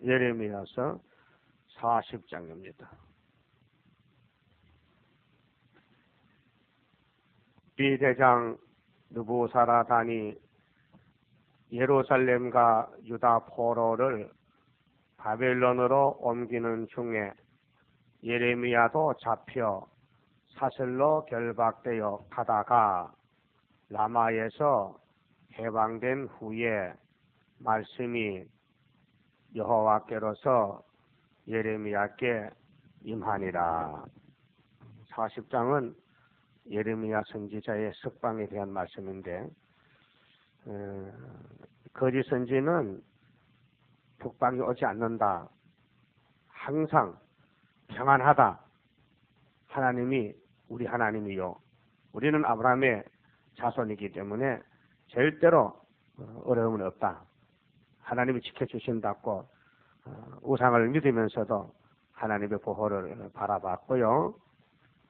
예레미야서 40장입니다. 비대장 느부사라단이 예루살렘과 유다 포로를 바벨론으로 옮기는 중에 예레미야도 잡혀 사슬로 결박되어 가다가 라마에서 해방된 후에 말씀이 여호와께로서 예레미야께 임하니라. 40장은 예레미야 선지자의 석방에 대한 말씀인데, 거짓 선지는 북방이 오지 않는다, 항상 평안하다, 하나님이 우리 하나님이요, 우리는 아브라함의 자손이기 때문에 절대로 어려움은 없다, 하나님이 지켜주신다고 우상을 믿으면서도 하나님의 보호를 바라봤고요.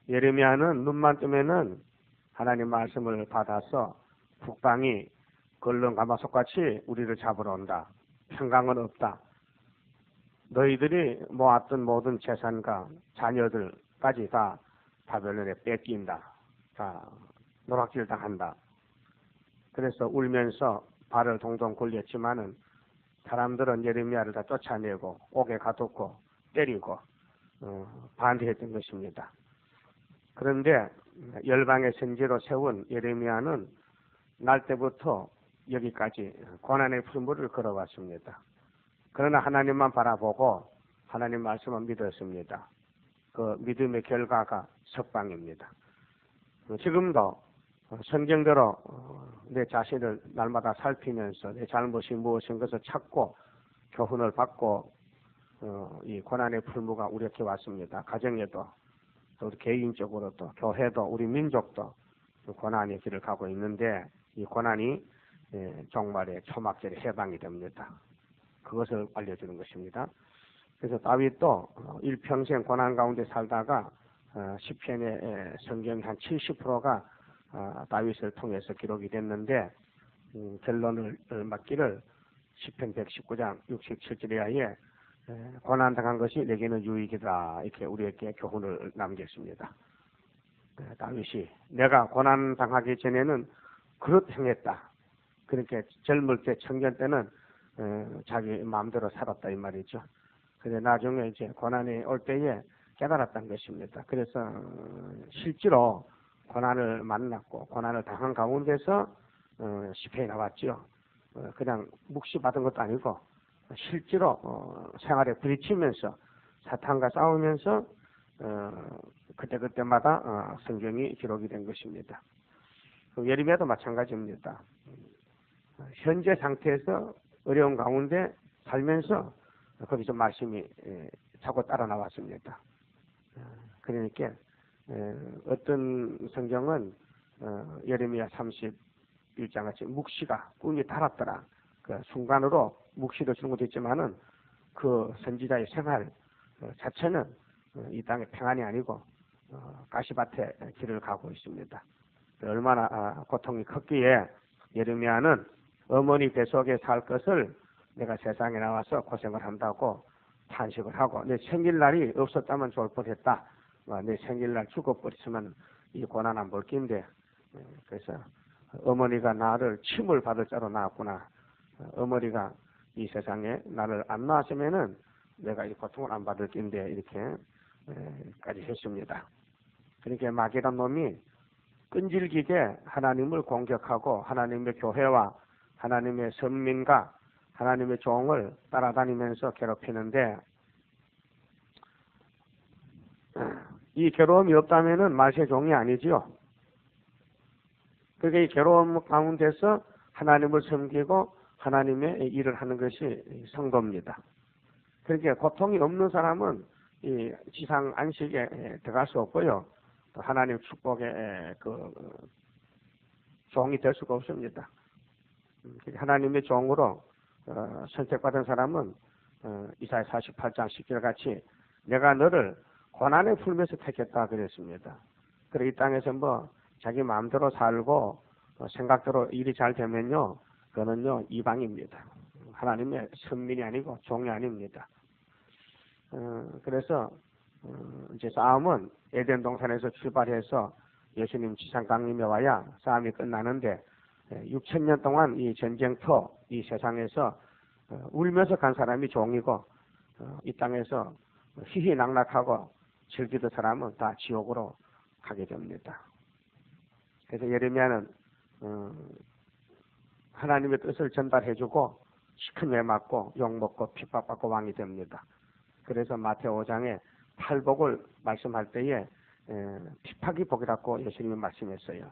예레미야는 눈만 뜨면은 하나님 말씀을 받아서 북방이 걸렁 가마솥같이 우리를 잡으러 온다, 평강은 없다, 너희들이 모았던 모든 재산과 자녀들까지 다 바벨론에 뺏긴다, 다 노략질 당한다. 그래서 울면서 발을 동동 굴렸지만은 사람들은 예레미야를 다 쫓아내고 옥에 가뒀고 때리고 반대했던 것입니다. 그런데 열방의 선지로 세운 예레미야는 날 때부터 여기까지 고난의 풀무를 걸어왔습니다. 그러나 하나님만 바라보고 하나님 말씀을 믿었습니다. 그 믿음의 결과가 석방입니다. 지금도 성경대로 내 자신을 날마다 살피면서 내 잘못이 무엇인 것을 찾고 교훈을 받고 이 고난의 풀무가 우리에게 왔습니다. 가정에도 또 개인적으로도 교회도 우리 민족도 고난의 길을 가고 있는데, 이 고난이 종말의 초막절에 해방이 됩니다. 그것을 알려주는 것입니다. 그래서 다윗도 일평생 고난 가운데 살다가 시편의 성경의 한 70%가 다윗을 통해서 기록이 됐는데, 결론을 맞기를 시편 119장 67절에 하에 고난당한 것이 내게는 유익이다, 이렇게 우리에게 교훈을 남겼습니다. 다윗이 내가 고난당하기 전에는 그릇 행했다, 그렇게 젊을 때 청년 때는 자기 마음대로 살았다 이 말이죠. 그런데 나중에 이제 고난이 올 때에 깨달았던 것입니다. 그래서 실제로 고난을 만났고 고난을 당한 가운데서 시편이 나왔죠. 그냥 묵시 받은 것도 아니고 실제로 생활에 부딪히면서 사탄과 싸우면서 그때마다 성경이 기록이 된 것입니다. 예레미야도 마찬가지입니다. 현재 상태에서 어려운 가운데 살면서 거기서 말씀이 자꾸 따라 나왔습니다. 그러니까 어떤 성경은 예레미야 31장 같이 묵시가 꿈이 달았더라, 그 순간으로 묵시도 주는 것도 있지만은 그 선지자의 생활 자체는 이 땅의 평안이 아니고 가시밭의 길을 가고 있습니다. 얼마나 고통이 컸기에 예레미야는 어머니 뱃속에 살 것을 내가 세상에 나와서 고생을 한다고 탄식을 하고, 내 생일날이 없었다면 좋을 뻔했다, 내 생일날 죽어버렸으면 이 고난 안 볼 낀데, 그래서 어머니가 나를 침을 받을 자로 낳았구나, 어머니가 이 세상에 나를 안 낳았으면은 내가 이 고통을 안 받을 낀데, 이렇게까지 했습니다. 그러니까 마귀란 놈이 끈질기게 하나님을 공격하고 하나님의 교회와 하나님의 선민과 하나님의 종을 따라다니면서 괴롭히는데, 이 괴로움이 없다면은 말세 종이 아니지요. 그게 이 괴로움 가운데서 하나님을 섬기고 하나님의 일을 하는 것이 성도입니다. 그렇게 고통이 없는 사람은 이 지상 안식에 들어갈 수 없고요, 또 하나님 축복의 종이 될 수가 없습니다. 하나님의 종으로 선택받은 사람은 이사야 48장 10절 같이 내가 너를 고난의 풀면서 택했다 그랬습니다. 그래 이 땅에서 자기 마음대로 살고 생각대로 일이 잘 되면요, 그거는요 이방입니다. 하나님의 선민이 아니고 종이 아닙니다. 그래서 이제 싸움은 에덴 동산에서 출발해서 예수님 지상 강림에 와야 싸움이 끝나는데 6,000년 동안 이 전쟁터 이 세상에서 울면서 간 사람이 종이고 이 땅에서 희희낙낙하고 즐기던 사람은 다 지옥으로 가게 됩니다. 그래서 예레미야는 하나님의 뜻을 전달해주고 시큰에 맞고 욕먹고 핍박받고 왕이 됩니다. 그래서 마태오 5장에 팔복을 말씀할 때에 핍박이 복이라고 예수님이 말씀했어요.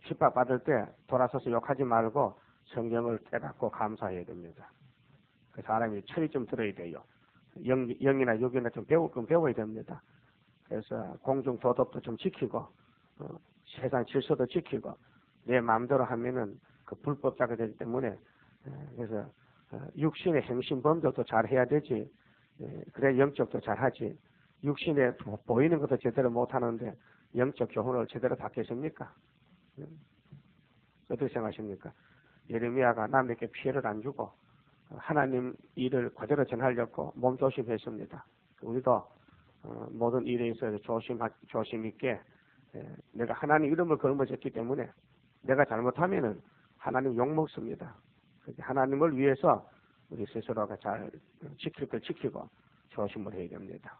핍박받을 때 돌아서서 욕하지 말고 성경을 깨닫고 감사해야 됩니다. 그 사람이 철이 좀 들어야 돼요. 영이나 육이나 좀 배워야 됩니다. 그래서 공중 도덕도 좀 지키고 세상 질서도 지키고 내 마음대로 하면은 그 불법자가 되기 때문에 그래서 육신의 행신범죄도 잘 해야 되지. 그래 영적도 잘 하지. 육신에 보이는 것도 제대로 못 하는데 영적 교훈을 제대로 받겠습니까? 어떻게 생각하십니까? 예레미야가 남에게 피해를 안 주고 하나님 일을 그대로 전하려고 몸조심했습니다. 우리도 모든 일에 있어서 조심 있게 내가 하나님 이름을 거머쥐었기 때문에 내가 잘못하면은 하나님 욕먹습니다. 하나님을 위해서 우리 스스로가 잘 지킬 걸 지키고 조심을 해야 됩니다.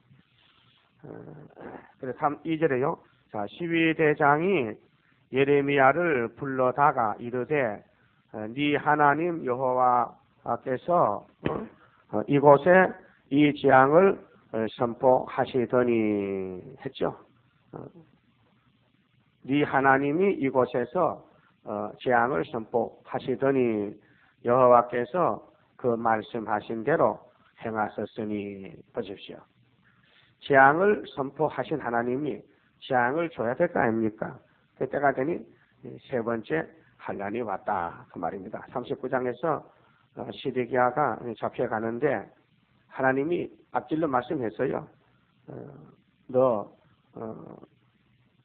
그래서 2절에요. 자, 12대장이 예레미야를 불러다가 이르되 네 하나님 여호와께서 이곳에 이 재앙을 선포하시더니 했죠. 네 하나님이 이곳에서 재앙을 선포하시더니 여호와께서 그 말씀하신 대로 행하셨으니 보십시오. 재앙을 선포하신 하나님이 재앙을 줘야 될 거 아닙니까? 그때가 되니 세 번째 환란이 왔다 그 말입니다. 39장에서 시드기야가 잡혀가는데 하나님이 앞질러 말씀했어요. 너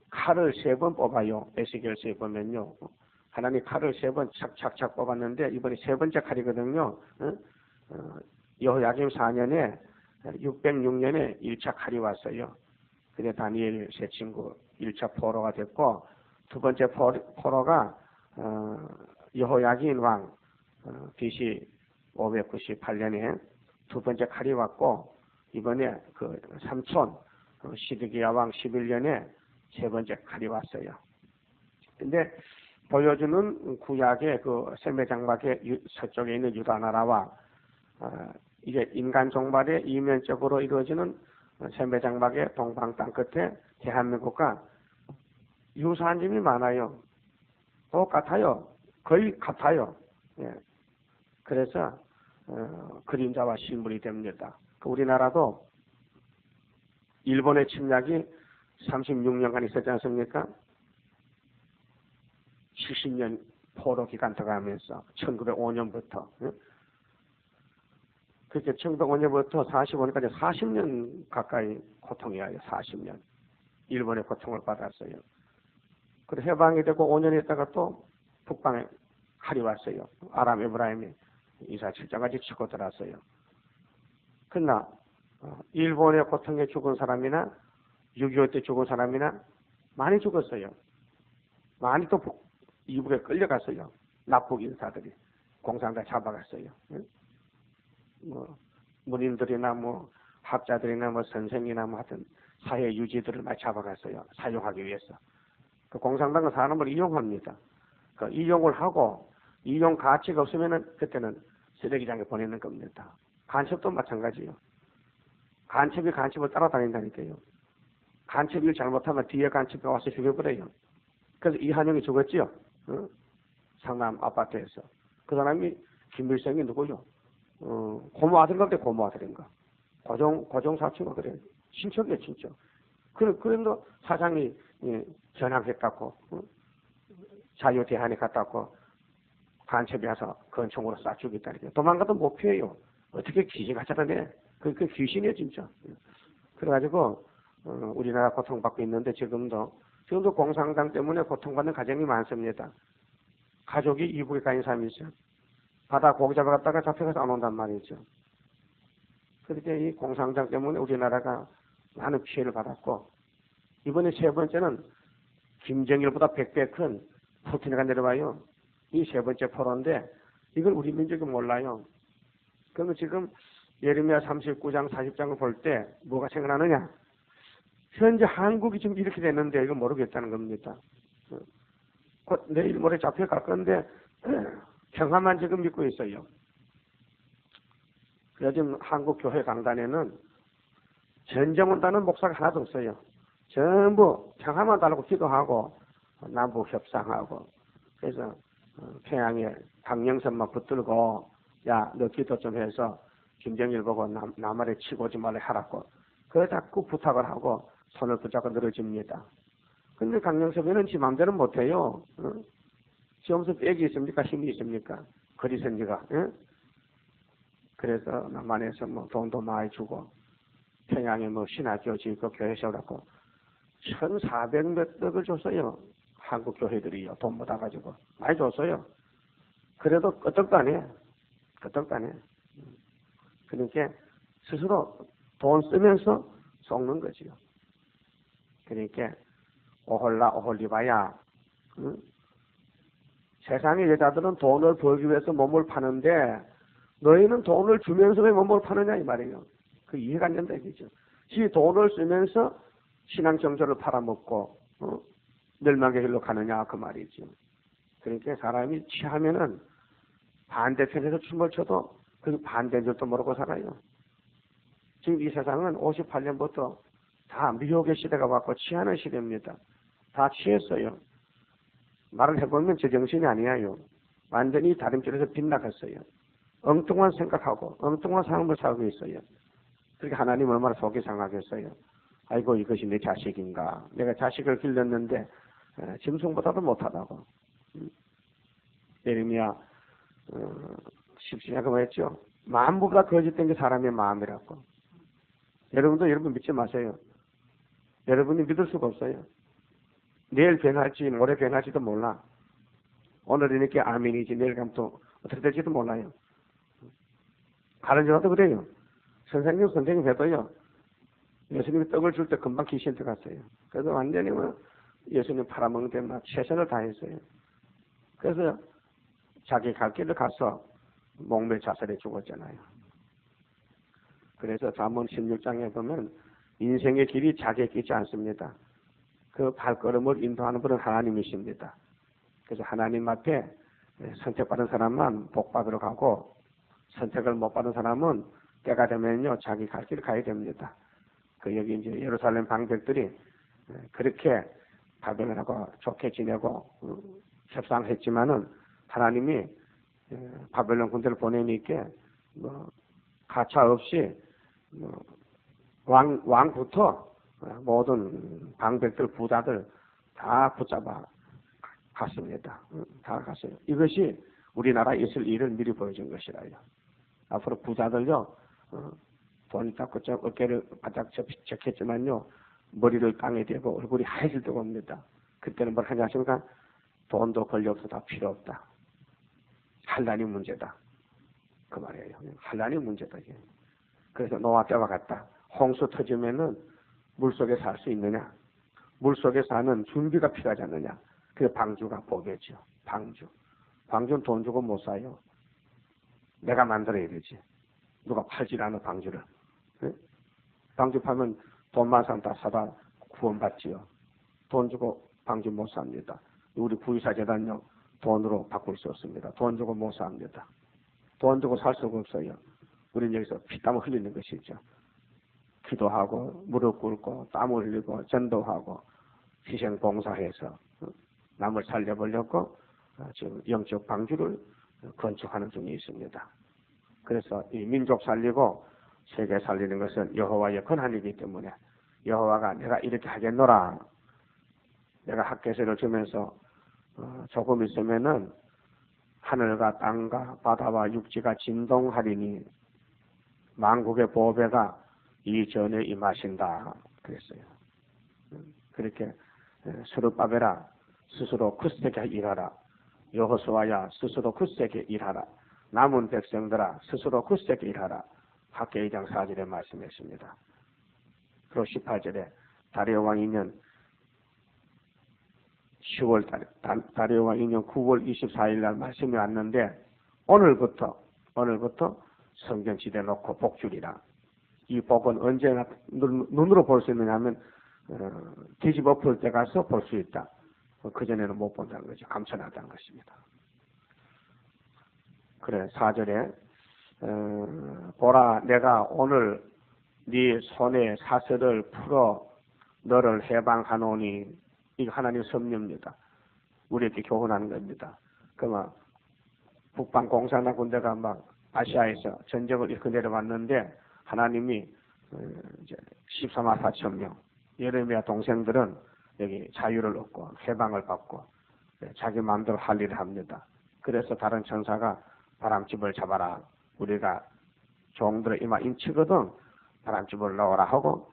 칼을 3번 뽑아요. 에스겔서에 보면요. 하나님 칼을 3번 착착착 뽑았는데 이번에 3번째 칼이거든요. 여호야김 4년에 606년에 1차 칼이 왔어요. 근데 다니엘 세 친구 1차 포로가 됐고 두 번째 포로가 여호야긴 왕 BC 598년에 두 번째 칼이 왔고 이번에 그 삼촌 시드기야 왕 11년에 세 번째 칼이 왔어요. 근데 보여주는 구약의 그 셈배장막의 서쪽에 있는 유다 나라와 이제 인간 종말에 이면적으로 이루어지는 셈배장막의 동방 땅 끝에 대한민국과 유사한 점이 많아요. 똑같아요. 거의 같아요. 예. 그래서 그림자와 실물이 됩니다. 우리나라도 일본의 침략이 36년간 있었지 않습니까? 70년 포로 기간 들어가면서 1905년부터 그렇게 1905년부터 45년까지 40년 가까이 고통이에요. 40년 일본의 고통을 받았어요. 그리고 해방이 되고 5년 있다가 또 북방에 칼이 왔어요. 아람 에브라임이 이사칠장까지 치고 들어왔어요. 그러나 일본의 고통에 죽은 사람이나 6.25 때 죽은 사람이나 많이 죽었어요. 많이 또 이북에 끌려갔어요. 납북 인사들이 공산당 잡아갔어요. 뭐 문인들이나 뭐 학자들이나 뭐 선생이나 뭐 하여튼 사회 유지들을 많이 잡아갔어요. 사용하기 위해서. 그 공산당은 사람을 이용합니다. 그 이용을 하고 이용 가치가 없으면은 그때는 쓰레기장에 보내는 겁니다. 간첩도 마찬가지요. 간첩이 간첩을 따라다닌다니까요. 간첩이 잘못하면 뒤에 간첩이 와서 죽여버려요. 그래서 이한용이 죽었지요. 상남 아파트에서. 그 사람이 김일성이 누구요? 고모 아들인가 고모 아들인가? 고종 사촌가 그래요. 친척이에요, 친척. 그런데 사장이 전학했다고 자유대한에 갔다고 간첩이 와서 권총으로 쏴 죽였다니까. 도망가도 못 피해요. 어떻게 귀신같이 찾아내? 그 귀신이에요, 진짜. 그래가지고 우리나라 고통받고 있는데 지금도 공산당 때문에 고통받는 가정이 많습니다. 가족이 이북에 가 있는 사람이 있어요. 바다 고기 잡아갔다가 잡혀가서 안 온단 말이죠. 그렇게 이 공상장 때문에 우리나라가 많은 피해를 받았고, 이번에 세 번째는 김정일보다 100배 큰 푸틴이가 내려와요. 이 세 번째 포로인데 이걸 우리 민족이 몰라요. 그러면 지금 예레미야 39장 40장을 볼 때 뭐가 생각나느냐? 현재 한국이 지금 이렇게 됐는데 이거 모르겠다는 겁니다. 곧 내일 모레 잡혀갈 건데 평화만 지금 믿고 있어요. 요즘 한국 교회 강단에는 전쟁 온다는 목사가 하나도 없어요. 전부 평화만 달라고 기도하고 남북 협상하고, 그래서 평양에 강령선만 붙들고 야 너 기도 좀 해서 김정일 보고 남한에 치고 오지 말라 하라고 그래 자꾸 부탁을 하고 손을 붙잡고 늘어집니다. 근데 강령섭이는 지 맘대로 못해요. 지 무슨 빽이 있습니까? 힘이 있습니까? 거리선지가. 그래서 남한에서 뭐 돈도 많이 주고 평양에 뭐 신학교 짓고 교회 세우라고 1,400몇 억을 줬어요. 한국 교회들이요. 돈 못 와가지고 많이 줬어요. 그래도 끄떡도 안 해. 끄떡도 안 해. 그러니까 스스로 돈 쓰면서 속는 거지요. 그러니까 오홀라 오홀리바야. 세상의 여자들은 돈을 벌기 위해서 몸을 파는데 너희는 돈을 주면서 왜 몸을 파느냐 이 말이에요. 그 이해가 안 된다 이거죠. 지 돈을 쓰면서 신앙 정서를 팔아먹고 멸망의 길로 가느냐 그 말이죠. 그러니까 사람이 취하면은 반대편에서 춤을 춰도 그 반대인 줄도 모르고 살아요. 지금 이 세상은 58년부터 다 미혹의 시대가 왔고 취하는 시대입니다. 다 취했어요. 말을 해보면 제정신이 아니에요. 완전히 다림줄에서 빗나갔어요. 엉뚱한 생각하고 엉뚱한 삶을 살고 있어요. 그렇게 하나님 얼마나 속이 상하겠어요. 아이고 이것이 내 자식인가. 내가 자식을 길렀는데 짐승보다도 못하다고. 예레미야 17장에 뭐였죠? 만부보다 거짓된 게 사람의 마음이라고. 여러분도 여러분 믿지 마세요. 여러분이 믿을 수가 없어요. 내일 변할지 모레 변할지도 몰라. 오늘이니까 아멘이지 내일 가면 또 어떻게 될지도 몰라요. 다른 전화도 그래요. 선생님 해도요. 예수님이 떡을 줄 때 금방 귀신 들어갔어요. 그래서 완전히 뭐 예수님 팔아먹는데 막 최선을 다했어요. 그래서 자기 갈 길을 가서 목매 자살해 죽었잖아요. 그래서 잠언 16장에 보면 인생의 길이 자기에 있지 않습니다. 그 발걸음을 인도하는 분은 하나님이십니다. 그래서 하나님 앞에 선택받은 사람만 복 받으러 가고 선택을 못 받은 사람은 때가 되면요 자기 갈 길을 가야 됩니다. 그 여기 이제 예루살렘 방백들이 그렇게 바벨론하고 좋게 지내고 협상했지만은 하나님이 바벨론 군대를 보내니까 뭐 가차 없이 왕부터 모든 방백들 부자들 다 붙잡아 갔습니다. 다 갔어요. 이것이 우리나라에 있을 일을 미리 보여준 것이라요. 앞으로 부자들요 돈 잡고 어깨를 바짝 적혔지만요 머리를 땅에 대고 얼굴이 하얘질 때가 옵니다. 그때는 뭘 하냐 하십니까? 돈도 권력도 다 필요 없다. 한란이 문제다. 그 말이에요. 한란이 문제다. 이게. 그래서 노아 때와 같다. 홍수 터지면은 물속에 살 수 있느냐? 물속에 사는 준비가 필요하지 않느냐? 그게 방주가 보겠죠. 방주는 돈 주고 못 사요. 내가 만들어야 되지. 누가 팔질 않아 방주를. 네? 방주 파면 돈만 사면 다 사다 구원받지요. 돈 주고 방주 못 삽니다. 우리 구의사 재단요 돈으로 바꿀 수 없습니다. 돈 주고 못 삽니다. 돈 주고 살 수가 없어요. 우리는 여기서 피땀을 흘리는 것이죠. 기도하고 무릎 꿇고 땀을 흘리고 전도하고 희생 봉사해서 남을 살려보려고 지금 영적 방주를 건축하는 중에 있습니다. 그래서 이 민족 살리고 세계 살리는 것은 여호와의 권한이기 때문에 여호와가 내가 이렇게 하겠노라. 내가 학계서를 주면서 조금 있으면은 하늘과 땅과 바다와 육지가 진동하리니 만국의 보배가 이 전에 임하신다 그랬어요. 그렇게 스룹바벨아 스스로 굳세게 일하라. 여호수아야 스스로 굳세게 일하라. 남은 백성들아 스스로 굳세게 일하라. 학계 2장 4절에 말씀했습니다. 그리고 18절에 다리오 왕 2년 10월 다리오 왕 2년 9월 24일 날 말씀이 왔는데 오늘부터 성전 지대 놓고 복 주리라. 이 복은 언제 눈으로 볼 수 있느냐 하면 뒤집어 풀 때 가서 볼 수 있다. 그전에는 못 본다는 거죠. 감춰놨다는 것입니다. 그래 4절에 보라 내가 오늘 네 손에 사슬을 풀어 너를 해방하노니 이거 하나님 섭리입니다. 우리에게 교훈하는 겁니다. 그러면 북방 공산당 군대가 막 아시아에서 전쟁을 일으켜 내려왔는데 하나님이 이제 14만 4천 명 예레미야 동생들은 여기 자유를 얻고 해방을 받고 자기 마음대로 할 일을 합니다. 그래서 다른 천사가 바람집을 잡아라. 우리가 종들의 이마 인치거든 바람집을 넣어라 하고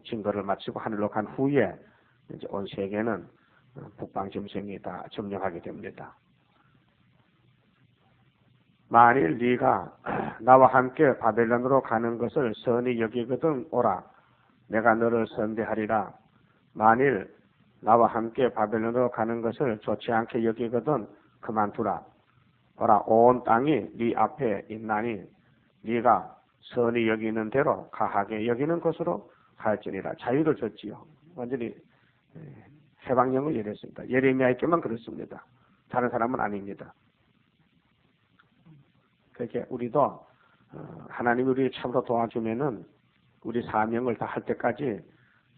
증거를 마치고 하늘로 간 후에 이제 온 세계는 북방 점령이 다 점령하게 됩니다. 만일 네가 나와 함께 바벨론으로 가는 것을 선히 여기거든 오라. 내가 너를 선대하리라. 만일 나와 함께 바벨론으로 가는 것을 좋지 않게 여기거든 그만두라. 보라 온 땅이 네 앞에 있나니 네가 선히 여기는 대로 가하게 여기는 것으로 할지니라. 자유를 줬지요. 완전히 해방령을 예랬습니다. 예레미야에게만 그렇습니다. 다른 사람은 아닙니다. 그렇게 우리도 하나님이 우리를 참으로 도와주면은 우리 사명을 다 할 때까지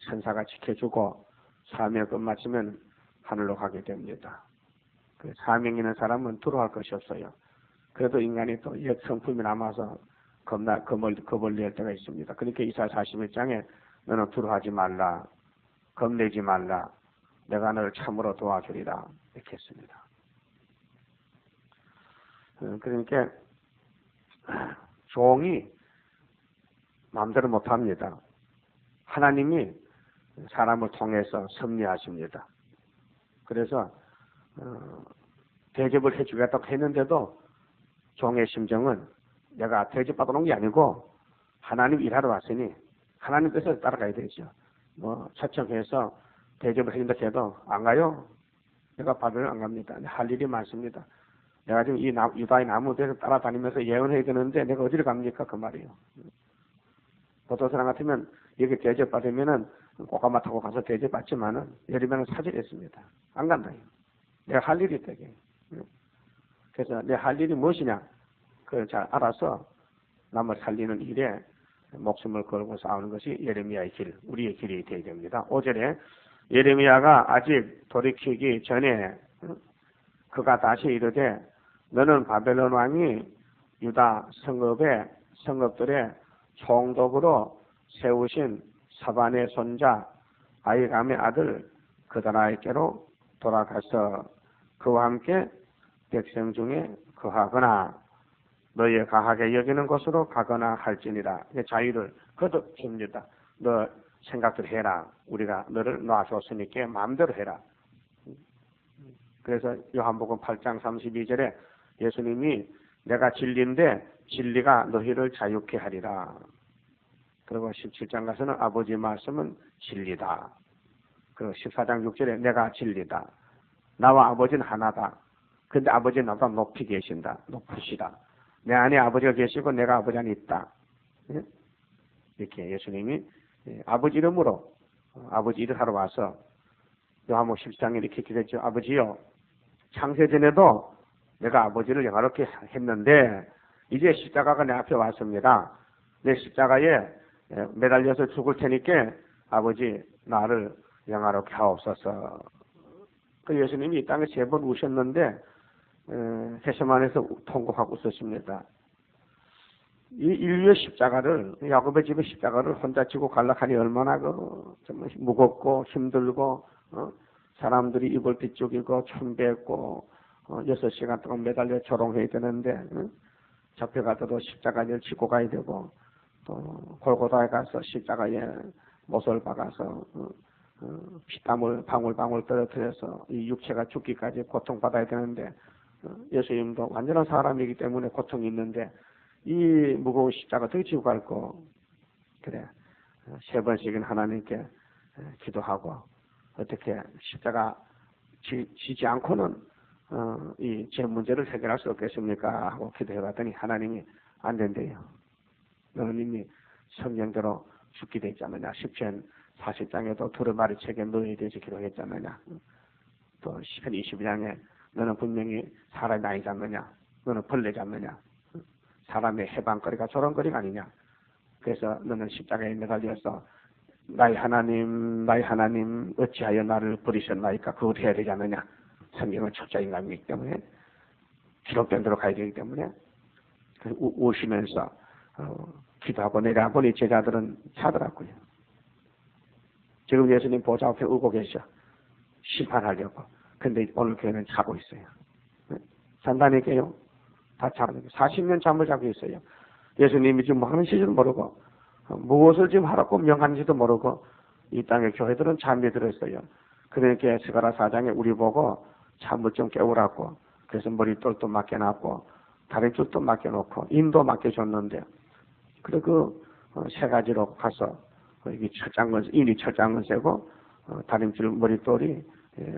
천사가 지켜주고 사명을 끝마치면 하늘로 가게 됩니다. 그 사명 있는 사람은 두려워할 것이 없어요. 그래도 인간이 또 옛 성품이 남아서 겁을 낼 때가 있습니다. 그러니까 이사야 41장에 너는 두려워하지 말라. 겁내지 말라. 내가 너를 참으로 도와주리라. 이렇게 했습니다. 그러니까 종이 마음대로 못합니다. 하나님이 사람을 통해서 섭리하십니다. 그래서 대접을 해주겠다고 했는데도 종의 심정은 내가 대접받아 놓은 게 아니고 하나님 일하러 왔으니 하나님 뜻을 따라가야 되죠. 뭐 초청해서 대접을 해준다 해도 안 가요. 내가 바벨론 안 갑니다. 할 일이 많습니다. 내가 지금 이 유다의 나무들에서 따라다니면서 예언해야 되는데 내가 어디를 갑니까? 그 말이에요. 보통 사람 같으면 여기 대접받으면은 꼬까마 타고 가서 대접받지만은 예리면은 사절했습니다. 안 간다. 내가 할 일이 있다. 그래서 내 할 일이 무엇이냐? 그걸 잘 알아서 남을 살리는 일에 목숨을 걸고 싸우는 것이 예레미야의 길, 우리의 길이 되어야 됩니다. 5절에 예레미야가 아직 돌이키기 전에 그가 다시 이르되 너는 바벨론 왕이 유다 성읍들의 총독으로 세우신 사반의 손자 아이감의 아들 그다라에게로 돌아가서 그와 함께 백성 중에 거하거나 너의 가하게 여기는 곳으로 가거나 할지니라. 자유를 거듭줍니다. 너 생각대로 해라. 우리가 너를 놔줬으니까 마음대로 해라. 그래서 요한복음 8장 32절에 예수님이 내가 진리인데 진리가 너희를 자유케 하리라. 그리고 17장 가서는 아버지 말씀은 진리다. 그리고 14장 6절에 내가 진리다. 나와 아버지는 하나다. 근데 아버지는 나보다 높이 계신다. 높으시다. 내 안에 아버지가 계시고 내가 아버지 안에 있다. 이렇게 예수님이 아버지 이름으로 아버지 일을 하러 와서 요한복음 10장에 이렇게 기록했죠. 아버지요. 창세전에도 내가 아버지를 영화롭게 했는데 이제 십자가가 내 앞에 왔습니다. 내 십자가에 매달려서 죽을 테니까 아버지 나를 영화롭게 하옵소서. 그 예수님이 이 땅에 3번 우셨는데 겟세마네에서 통곡하고 있었습니다. 이 인류의 십자가를 야곱의 집의 십자가를 혼자 지고 갈락하니 얼마나 정말 무겁고 힘들고 사람들이 이걸 뒤쪽이고 춤뱉고 6시간 동안 매달려 조롱해야 되는데 잡혀가서도 십자가를 지고 가야 되고 또 골고다에 가서 십자가에 못을 박아서 피땀을 방울방울 떨어뜨려서 이 육체가 죽기까지 고통받아야 되는데 예수님도 완전한 사람이기 때문에 고통이 있는데 이 무거운 십자가 어떻게 지고 갈고 그래 3번씩은 하나님께 기도하고 어떻게 십자가 지지 않고는 이 제 문제를 해결할 수 없겠습니까 하고 기도해봤더니 하나님이 안 된대요. 너는 이미 성경대로 죽게 되지 않느냐. 시편 40장에도 두루마리 책에 너에 대해서 기록했지 않느냐. 또 시편 22장에 너는 분명히 사람이 나이 잡느냐. 너는 벌레 잡느냐. 사람의 해방거리가 조롱거리가 아니냐. 그래서 너는 십자가에 매달려서 나의 하나님 어찌하여 나를 버리셨나이까. 그걸 해야 되지 않느냐. 성경은 초짜 인간이기 때문에 기록된 대로 가야 되기 때문에 우시면서 기도하고 내려보니 제자들은 자더라고요. 지금 예수님 보좌 앞에 울고 계셔. 심판하려고. 근데 오늘 교회는 자고 있어요. 잔다니까요. 다 자고 40년 잠을 자고 있어요. 예수님이 지금 뭐 하는지도 모르고 무엇을 지금 하라고 명하는지도 모르고 이 땅의 교회들은 잠이 들었어요. 그러니까 스가랴 4장에 우리 보고 잠을 좀 깨우라고 그래서 머리돌도 맡겨놨고 다른 줄도 맡겨놓고 인도 맡겨줬는데 그리고 세 가지로 가서 이게 이미 철장은 세고 다림줄 머리돌이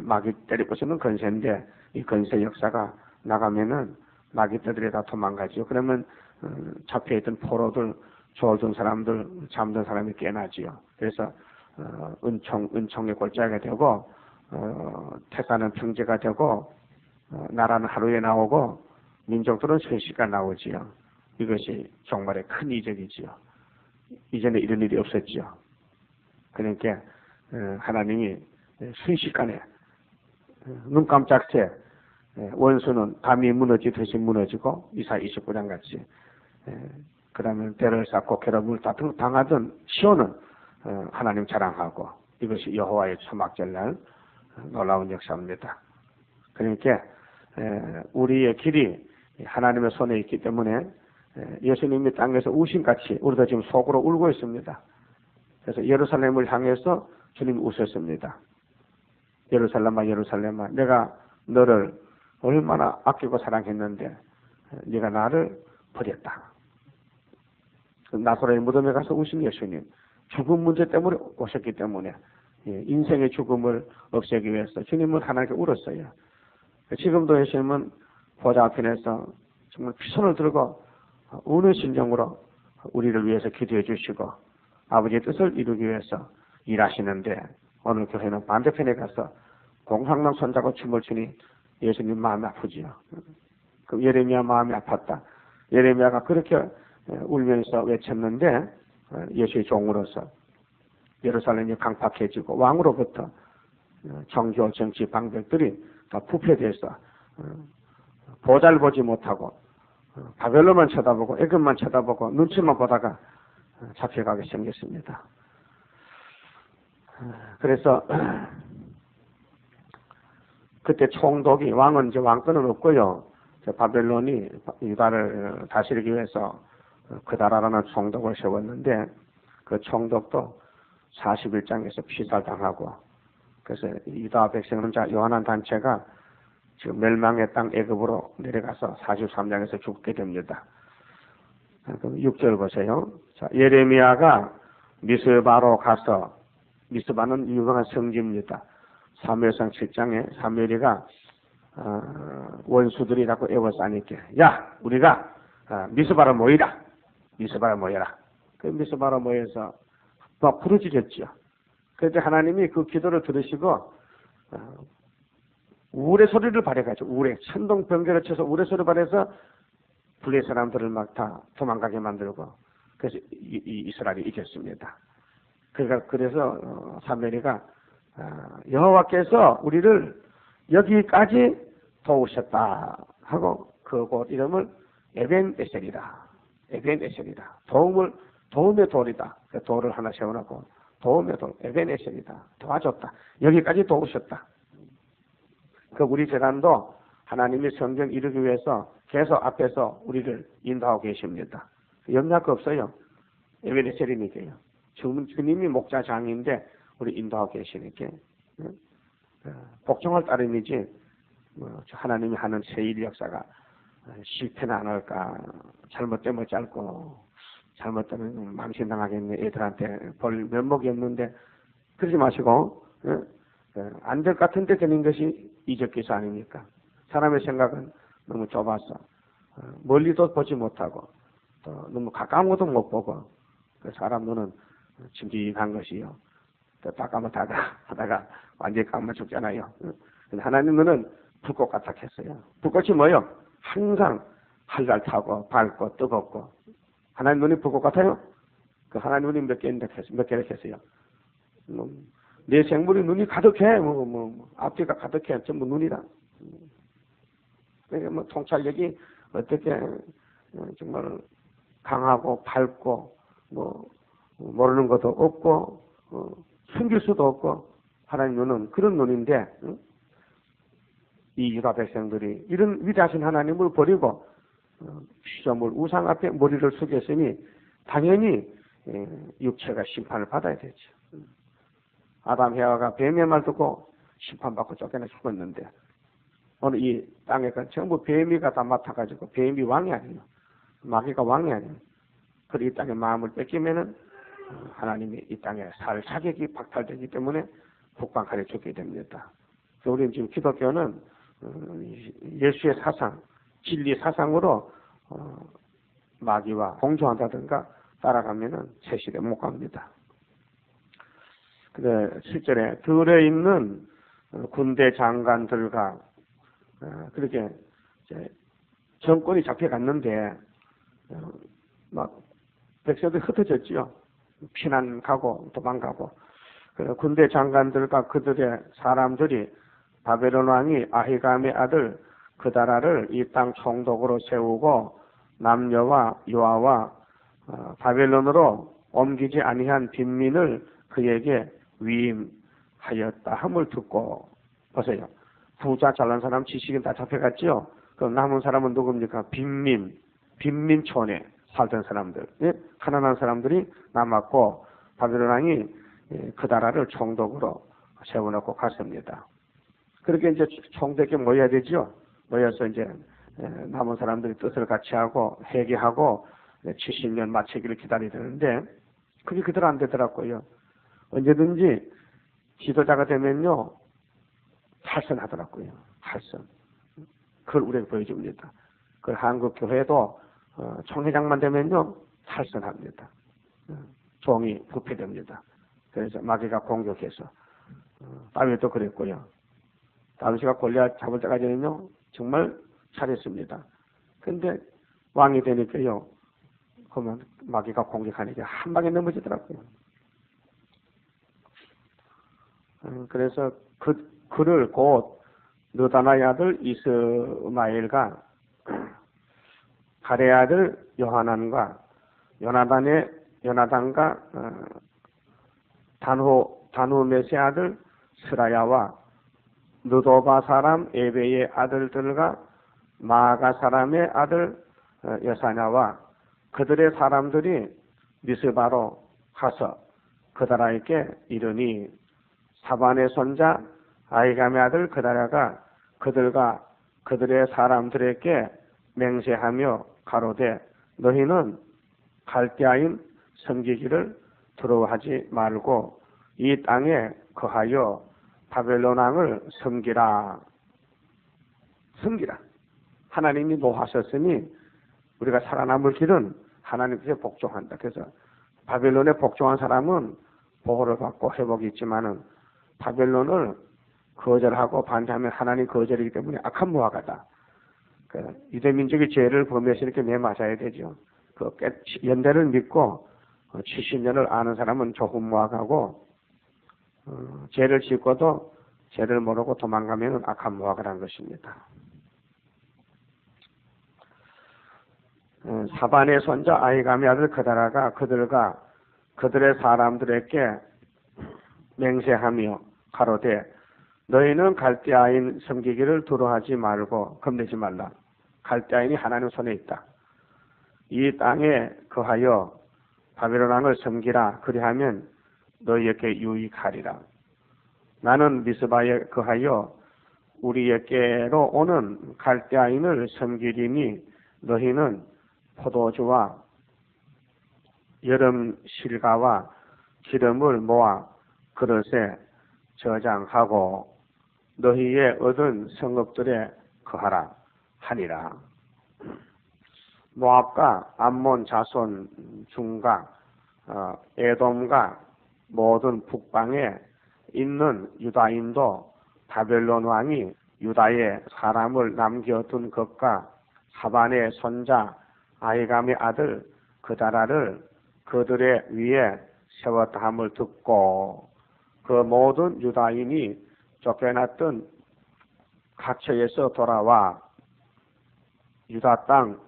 마귀 때리고 쓰는 건세인데 이 건세 역사가 나가면은 마귀들이 다 도망가지요. 그러면 잡혀있던 포로들, 졸던 사람들, 잠든 사람이 깨나지요. 그래서 은총의 골짜기가 되고 태산은 평지가 되고 나라는 하루에 나오고 민족들은 순식간 나오지요. 이것이 정말의 큰 이적이지요. 이전에 이런 일이 없었지요. 그러니까 하나님이 순식간에 눈 깜짝 새 원수는 밤이 무너지듯이 무너지고 이사 29장 같이 그 다음에 배를 쌓고 괴롭힘을 당하던 시온은 하나님 자랑하고 이것이 여호와의 초막절날 놀라운 역사입니다. 그러니까 우리의 길이 하나님의 손에 있기 때문에 예수님이 땅에서 우신같이 우리도 지금 속으로 울고 있습니다. 그래서 예루살렘을 향해서 주님이 우셨습니다. 예루살렘아 예루살렘아 내가 너를 얼마나 아끼고 사랑했는데 네가 나를 버렸다. 나사로의 무덤에 가서 우신 예수님 죽음 문제 때문에 오셨기 때문에 인생의 죽음을 없애기 위해서 주님은 하나님께 울었어요. 지금도 예수님은 보좌 앞에서 정말 피손을 들고 우는 심정으로 우리를 위해서 기도해 주시고 아버지의 뜻을 이루기 위해서 일하시는데 오늘 교회는 반대편에 가서 공황당 손잡고 춤을 추니 예수님 마음이 아프지요. 그 예레미야 마음이 아팠다. 예레미야가 그렇게 울면서 외쳤는데 예수의 종으로서 예루살렘이 강팍해지고 왕으로부터 종교 정치 방백들이 다 부패돼서 보잘 보지 못하고 바벨론만 쳐다보고 애굽만 쳐다보고 눈치만 보다가 잡혀가게 생겼습니다. 그래서 그때 총독이 왕은 이제 왕권은 없고요. 바벨론이 유다를 다스리기 위해서 그다라라는 총독을 세웠는데 그 총독도 41장에서 피살당하고 그래서 유다 백성은 요한한 단체가 지금 멸망의 땅 애굽으로 내려가서 43장에서 죽게 됩니다. 6절 보세요. 자, 예레미야가 미스바로 가서 미스바는 유명한 성지입니다. 사무엘상 7장에 사무엘이가 원수들이 자꾸 애워싸니까 야 우리가 미스바로 모이라. 미스바로 모여라. 그 미스바로 모여서 막 부르짖었죠. 그런데 하나님이 그 기도를 들으시고 우울의 소리를 발해가지고 우울의 천둥번개를 쳐서 우울의 소리를 발해서 블레 사람들을 막 다 도망가게 만들고 그래서 이스라엘이 이겼습니다. 그래서 사무엘이가 여호와께서 우리를 여기까지 도우셨다 하고 그 곳 이름을 에벤에셀이다. 에벤에셀이다. 도움의 돌이다. 그 돌을 하나 세워놓고 도움의 돌 에벤에셀이다. 도와줬다. 여기까지 도우셨다. 그 우리 재단도 하나님이 성경 이루기 위해서 계속 앞에서 우리를 인도하고 계십니다. 염려할 거 없어요. 에벤에셀이니까요. 주님이 목자장인데 우리 인도하고 계시니까 복종할 따름이지 하나님이 하는 세일 역사가 실패는 안 할까? 잘못되면 짧고 잘못되면 망신당하겠네. 애들한테 볼 면목이 없는데 그러지 마시고 안 될 것 같은데 되는 것이 이적기수 아닙니까? 사람의 생각은 너무 좁아서 멀리도 보지 못하고 또 너무 가까운 것도 못 보고 사람 눈은 침직한 것이요. 또 따까맣다가 하다가 완전히 까만 죽잖아요. 근데 하나님 눈은 불꽃 같아 했어요. 불꽃이 뭐요? 항상 활달타고 밝고 뜨겁고. 하나님 눈이 불꽃 같아요? 그 하나님 눈이 몇 개를 했어요? 내 생물이 눈이 가득해. 앞뒤가 가득해. 전부 눈이다. 그러니까 통찰력이 어떻게 정말 강하고 밝고 모르는 것도 없고 숨길 수도 없고 하나님 눈은 그런 눈인데 이 유다 백성들이 이런 위대하신 하나님을 버리고 피조물 우상 앞에 머리를 숙였으니 당연히 육체가 심판을 받아야 되죠. 아담 해와가 뱀의 말 듣고 심판받고 쫓겨나 죽었는데 오늘 이 땅에 전부 뱀이가 다 맡아가지고 뱀이 왕이 아니에요. 마귀가 왕이 아니에요. 그리고 이 땅에 마음을 뺏기면은 하나님이 이 땅에 살 자격이 박탈되기 때문에 국방하려 죽게 됩니다. 우리는 지금 기독교는 예수의 사상, 진리 사상으로 마귀와 공조한다든가 따라가면은 새 시대 못 갑니다. 근데 실제로 들에 있는 군대 장관들과 그렇게 이제 정권이 잡혀갔는데 막 백성들이 흩어졌지요. 피난 가고 도망가고. 군대 장관들과 그들의 사람들이 바벨론 왕이 아히감의 아들 그다라를 이 땅 총독으로 세우고 남녀와 여아와 바벨론으로 옮기지 아니한 빈민을 그에게 위임하였다 함을 듣고 보세요. 부자 잘난 사람 지식인 다 잡혀갔지요. 그럼 남은 사람은 누굽니까? 빈민촌에 살던 사람들, 가난한 사람들이 남았고 바벨론 왕이 그다라를 총독으로 세워놓고 갔습니다. 그렇게 이제 총독에 모여야 되죠. 모여서 이제 남은 사람들이 뜻을 같이 하고 회개하고 70년 마치기를 기다려야 되는데 그게 그대로 안 되더라고요. 언제든지 지도자가 되면요 탈선하더라고요. 탈선. 그걸 우리에게 보여줍니다. 그 한국 교회도 총회장만 되면요 탈선합니다. 종이 부패됩니다. 그래서 마귀가 공격해서 다윗도 그랬고요. 다윗이가 골리앗 잡을 때까지는요 정말 잘했습니다. 근데 왕이 되니까요 그러면 마귀가 공격하니까 한 방에 넘어지더라고요. 그래서 그를 곧 느다나의 아들 이스마엘과 가레의 아들 요하난과 요나단과 다누메스의 아들 스라야와 느도바 사람 에베의 아들들과 마가 사람의 아들 여사냐와 그들의 사람들이 미스바로 가서 그다라에게 이르니 사반의 손자 아히감의 아들 그다라가 그들과 그들의 사람들에게 맹세하며 가로되 너희는 갈대아인 섬기기를 두려워하지 말고 이 땅에 거하여 바벨론 왕을 섬기라. 하나님이 노하셨으니 우리가 살아남을 길은 하나님께 복종한다. 그래서 바벨론에 복종한 사람은 보호를 받고 회복이 있지만은 바벨론을 거절하고 반대하면 하나님 거절이기 때문에 악한 무화과다. 유대민족의 죄를 범해서 이렇게 매맞아야 되죠. 연대를 믿고 70년을 아는 사람은 조금 무화과고 죄를 짓고도 죄를 모르고 도망가면 악한 무화과라는 것입니다. 사반의 손자 아히감의 아들 그다라가 그들과 그들의 사람들에게 맹세하며 가로되 너희는 갈대아인 섬기기를 두려워하지 말고 겁내지 말라. 갈대아인이 하나님 손에 있다. 이 땅에 거하여 바벨론 왕을 섬기라. 그리하면 너희에게 유익하리라. 나는 미스바에 거하여 우리에게로 오는 갈대아인을 섬기리니 너희는 포도주와 여름 실과와 기름을 모아 그릇에 저장하고 너희의 얻은 성읍들에 거하라 하니라. 모압과 암몬 자손 중과 에돔과 모든 북방에 있는 유다인도 바벨론 왕이 유다에 사람을 남겨둔 것과 하반의 손자 아히감의 아들 그다라를 그들의 위에 세웠다함을 듣고 그 모든 유다인이 쫓겨났던 각처에서 돌아와 유다 땅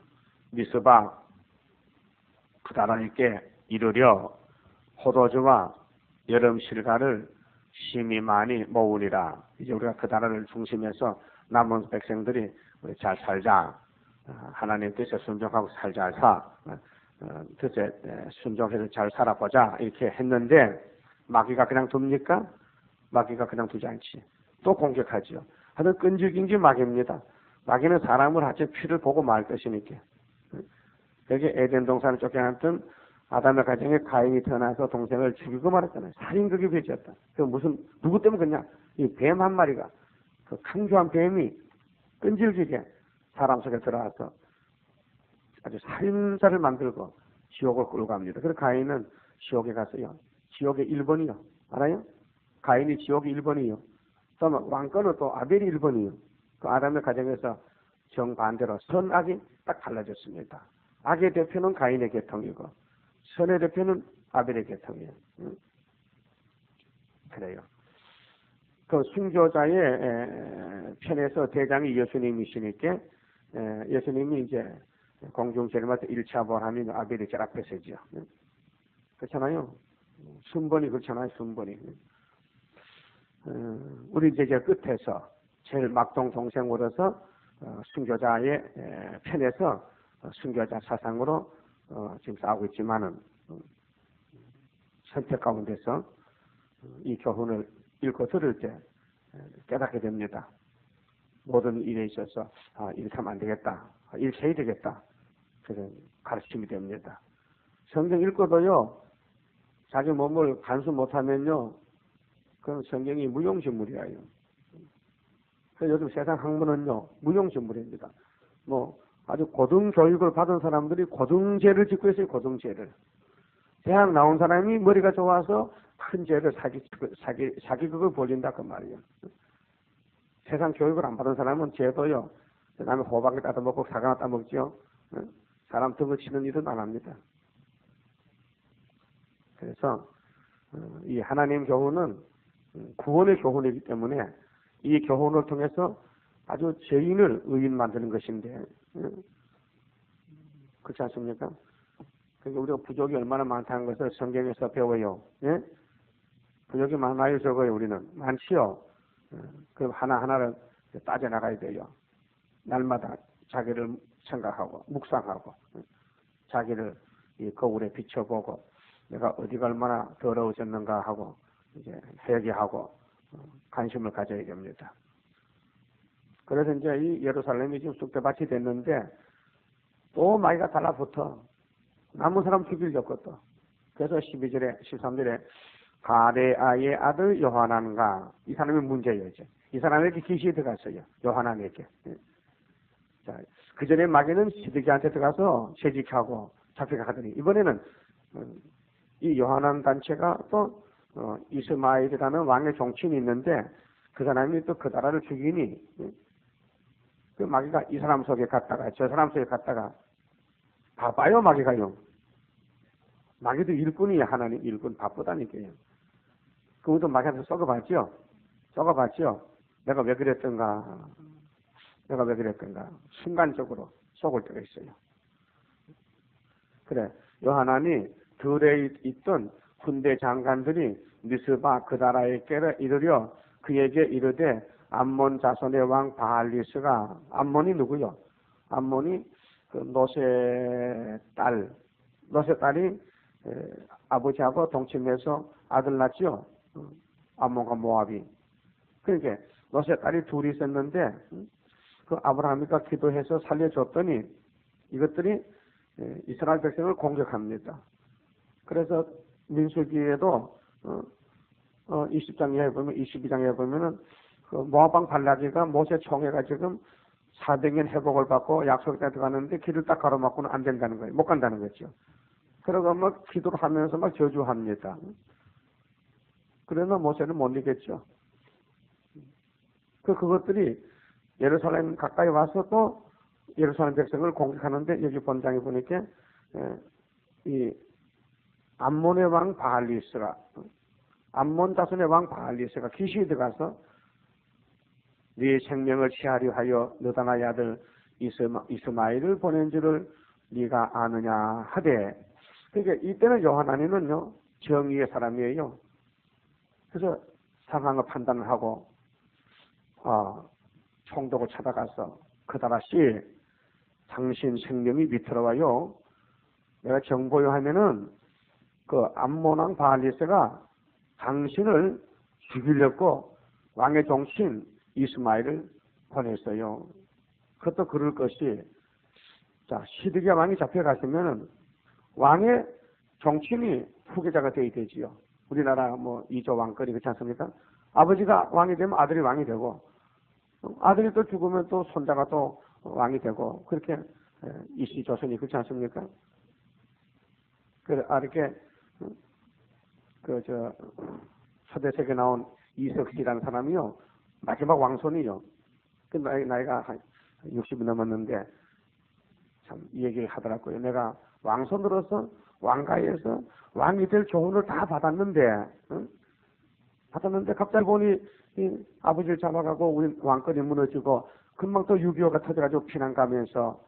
미스바 그다라에게 이르려 포도주와 여름 실과를 심히 많이 모으니라. 이제 우리가 그다라를 중심해서 남은 백성들이 우리 잘 살자, 하나님 뜻에 순종하고 살자, 뜻에 순종해서 잘 살아보자 이렇게 했는데 마귀가 그냥 둡니까? 마귀가 그냥 두지 않지. 또 공격하지요. 하여튼 끈질긴지 마귀입니다. 마귀는 사람을 하체 피를 보고 말 것이니까. 여기 에덴 동산을 쫓겨났던 아담의 가정에 가인이 태어나서 동생을 죽이고 말았잖아요. 살인극이 펼쳤다. 그 무슨 누구 때문에 그냥 이 뱀 한 마리가 그 강조한 뱀이 끈질기게 사람 속에 들어와서 아주 살인사를 만들고 지옥을 끌고 갑니다. 그래서 가인은 지옥에 갔어요. 지옥의 1번이요. 알아요? 가인이 지옥의 1번이요. 또 왕권은 또 아벨이 1번이요. 그 아담의 가정에서 정반대로 선악이 딱 갈라졌습니다. 악의 대표는 가인의 계통이고 선의 대표는 아벨의 계통이에요. 그래요. 그 순교자의 편에서 대장이 예수님이시니까 예수님이 이제 공중제일마다 1차 벌하면 아벨이 제일 앞에 서죠. 그렇잖아요. 순번이 그렇잖아요. 순번이. 우리 이제 끝에서 제일 막동 동생으로서 순교자의 편에서 순교자 사상으로 지금 싸우고 있지만은 선택 가운데서 이 교훈을 읽고 들을 때 깨닫게 됩니다. 모든 일에 있어서 이렇게 하면 안 되겠다. 이렇게 해야 되겠다. 그런 가르침이 됩니다. 성경 읽고도요. 자기 몸을 간수 못하면요. 그건 성경이 무용지물이에요. 그래서 요즘 세상 학문은요. 무용지물입니다. 뭐 아주 고등교육을 받은 사람들이 고등죄를 짓고 있어요. 고등죄를. 대학 나온 사람이 머리가 좋아서 큰 죄를 사기극을 벌린다 그 말이에요. 세상 교육을 안 받은 사람은 죄도요. 남의 호박을 따다먹고 사과를 따먹죠. 사람 등을 치는 일은 안 합니다. 그래서 이 하나님 교훈은 구원의 교훈이기 때문에 이 교훈을 통해서 아주 죄인을 의인 만드는 것인데 그렇지 않습니까? 그러니까 우리가 부족이 얼마나 많다는 것을 성경에서 배워요. 예? 부족이 많아요, 적어요, 우리는? 많지요. 그럼 하나하나를 따져나가야 돼요. 날마다 자기를 생각하고, 묵상하고, 자기를 이 거울에 비춰보고, 내가 어디가 얼마나 더러워졌는가 하고, 이제 회개하고, 관심을 가져야 됩니다. 그래서 이제 이 예루살렘이 지금 쑥대밭이 됐는데, 또 마귀가 달라붙어. 남은 사람 죽이려고 또. 그래서 12절에, 13절에, 가레아의 아들 요하난과, 이 사람이 문제예요, 이제. 이 사람에게 귀신이 들어갔어요. 요하난에게. 자, 그 전에 마귀는 시드기한테 들어가서 채직하고 잡혀가더니, 이번에는 이 요하난 단체가 또 이스마엘이라는 왕의 종친이 있는데, 그 사람이 또 그다라를 죽이니, 그 마귀가 이 사람 속에 갔다가 저 사람 속에 갔다가 바빠요. 마귀가요. 마귀도 일꾼이에요. 하나님 일꾼 바쁘다니까요. 그것도 마귀한테 썩어봤죠. 내가 왜 그랬던가 순간적으로 속을 때가 있어요. 그래, 요하난이 들에 있던 군대 장관들이 미스바 그다라에게 이르려 그에게 이르되 암몬 자손의 왕 바알리스가, 암몬이 누구요? 암몬이 그 노세 딸이 아버지하고 동침해서 아들 낳지요. 암몬과 모압이. 그러니까 모세 딸이 둘이 있었는데 그 아브라함이가 기도해서 살려줬더니 이것들이 이스라엘 백성을 공격합니다. 그래서 민수기에도 20장에 보면 22장에 보면은 그 모압 왕 발락이가 모세 총회가 지금 400년 회복을 받고 약속에 들어가는데 길을 딱 가로막고는 안 된다는 거예요. 못 간다는 거죠. 그러고 막 기도를 하면서 막 저주합니다. 그러나 모세는 못 이겼죠. 그것들이 예루살렘 가까이 와서 또 예루살렘 백성을 공격하는데 여기 본장에 보니까 이 암몬의 왕 바알리스가 암몬 자손의 왕 바알리스가 귀신이 들어가서 네 생명을 취하려 하여 너다나의 아들 이스마엘을 보낸 줄을 네가 아느냐 하되, 그러니까 이때는 요하나니는요 정의의 사람이에요. 그래서 상황을 판단을 하고 총독을 찾아가서 그다라씨 당신 생명이 밑으로와요. 내가 정보요 하면은 그 암몬 왕 바알리스가 당신을 죽이려고 왕의 종신 이스마엘을 보냈어요. 그것도 그럴 것이, 자, 시드기야 왕이 잡혀갔으면은 왕의 종친이 후계자가 되어야 되지요. 우리나라 뭐 이조 왕거리 그렇지 않습니까? 아버지가 왕이 되면 아들이 왕이 되고, 아들이 또 죽으면 또 손자가 또 왕이 되고, 그렇게 이시 조선이 그렇지 않습니까? 이렇게 초대석에 나온 이석시라는 사람이요 마지막 왕손이요. 그 나이가 한 60이 넘었는데 참 이 얘기를 하더라고요. 내가 왕손으로서 왕가에서 왕이 될 조언을 다 받았는데 갑자기 보니 아버지를 잡아가고 우리 왕권이 무너지고 금방 또 6.25가 터져가지고 피난 가면서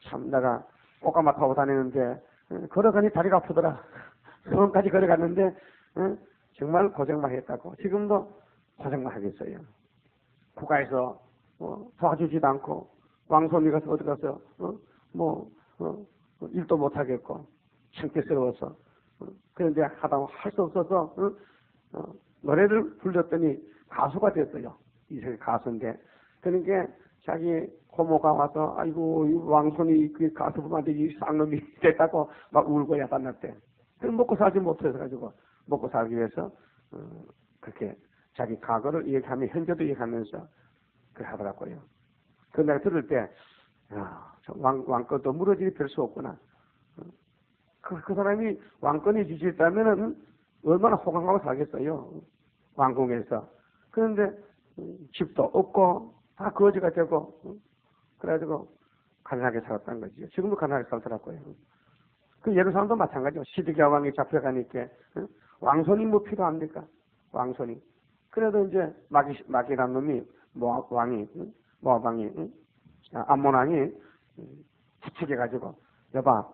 참 내가 꽃가마 타고 다니는데 걸어가니 다리가 아프더라. 성까지 걸어갔는데 정말 고생만 했다고. 지금도 고생만 하겠어요. 국가에서 도와주지도 않고 왕손이 가서 어디 가서 일도 못 하겠고 창피스러워서 그런데 하다 할 수 없어서 노래를 불렀더니 가수가 됐어요. 이세 가수인데 그러니까 자기 고모가 와서 아이고 이 왕손이 그 가수분한테 이 쌍놈이 됐다고 막 울고 야단났대. 그럼 먹고 살지 못해서 가지고 먹고 살기 위해서 그렇게 자기 과거를 얘기하며 현재도 얘기하면서 그렇게 하더라고요. 그 내가 들을 때 왕권도 무너지기 별 수 없구나. 그 사람이 왕권이 지지했다면은 얼마나 호강하고 살겠어요. 왕궁에서. 그런데 집도 없고 다 거지가 되고 그래가지고 가난하게 살았다는 거죠. 지금도 가난하게 살더라고요. 그 예루살렘도 마찬가지죠. 시드기야 왕이 잡혀가니까 왕손이 뭐 필요합니까? 왕손이. 그래도 이제 마기란 놈이 모압 왕이 암몬 왕이 부추겨가지고 여봐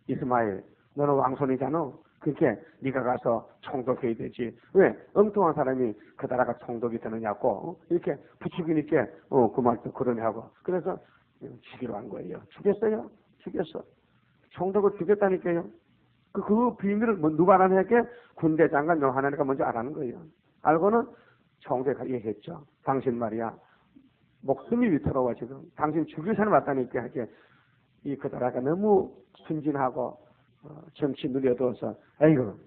이스마엘 너는 왕손이잖아. 그렇게 네가 가서 총독해야 되지. 왜 엉뚱한 사람이 그 나라가 총독이 되느냐고 이렇게 부추기니까 그 말도 그러냐고. 그래서 죽이러 한 거예요. 죽였어요. 죽였어. 총독을 죽였다니까요. 그 비밀을 누가 알아내게 군대 장관 요하나니가 먼저 알아는 거예요. 알고는 총독가 얘기했죠. 당신 말이야 목숨이 위태로워 지금. 당신 죽일 사람 왔다니까 하게 그 나라가 너무 순진하고 정치 누려둬서 에이구